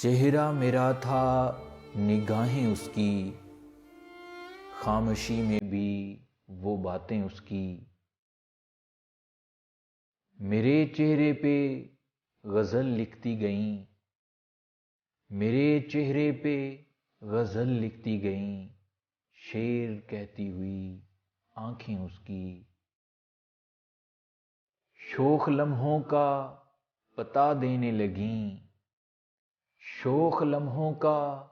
چہرہ میرا تھا نگاہیں اس کی، خاموشی میں بھی وہ باتیں اس کی۔ میرے چہرے پہ غزل لکھتی گئیں، میرے چہرے پہ غزل لکھتی گئیں، شعر کہتی ہوئی آنکھیں اس کی۔ شوخ لمحوں کا پتہ دینے لگیں، شوخ لمحوں کا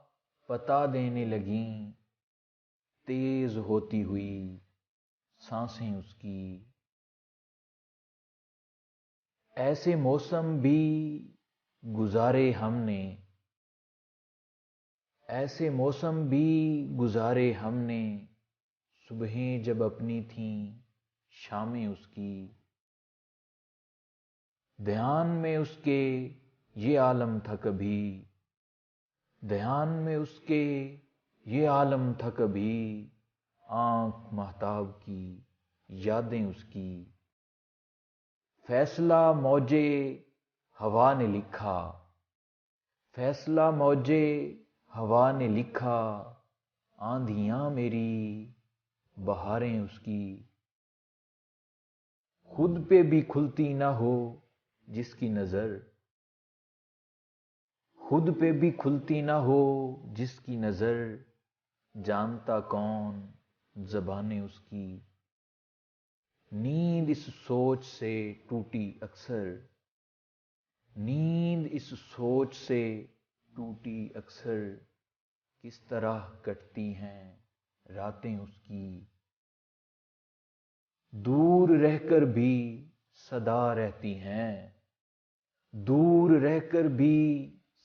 پتہ دینے لگیں، تیز ہوتی ہوئی سانسیں اس کی۔ ایسے موسم بھی گزارے ہم نے، ایسے موسم بھی گزارے ہم نے، صبحیں جب اپنی تھیں شامیں اس کی۔ دھیان میں اس کے یہ عالم تھا کبھی، دھیان میں اس کے یہ عالم تھا کبھی، آنکھ ماہتاب کی یادیں اس کی۔ فیصلہ موجے ہوا نے لکھا، فیصلہ موجے ہوا نے لکھا، آندھیاں میری بہاریں اس کی۔ خود پہ بھی کھلتی نہ ہو جس کی نظر، خود پہ بھی کھلتی نہ ہو جس کی نظر، جانتا کون زبانیں اس کی۔ نیند اس سوچ سے ٹوٹی اکثر، نیند اس سوچ سے ٹوٹی اکثر، کس طرح کٹتی ہیں راتیں اس کی۔ دور رہ کر بھی صدا رہتی ہیں، دور رہ کر بھی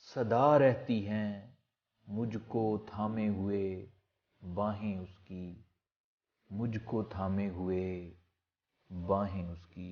صدا رہتی ہیں، مجھ کو تھامے ہوئے باہیں اس کی، مجھ کو تھامے ہوئے باہیں اس کی۔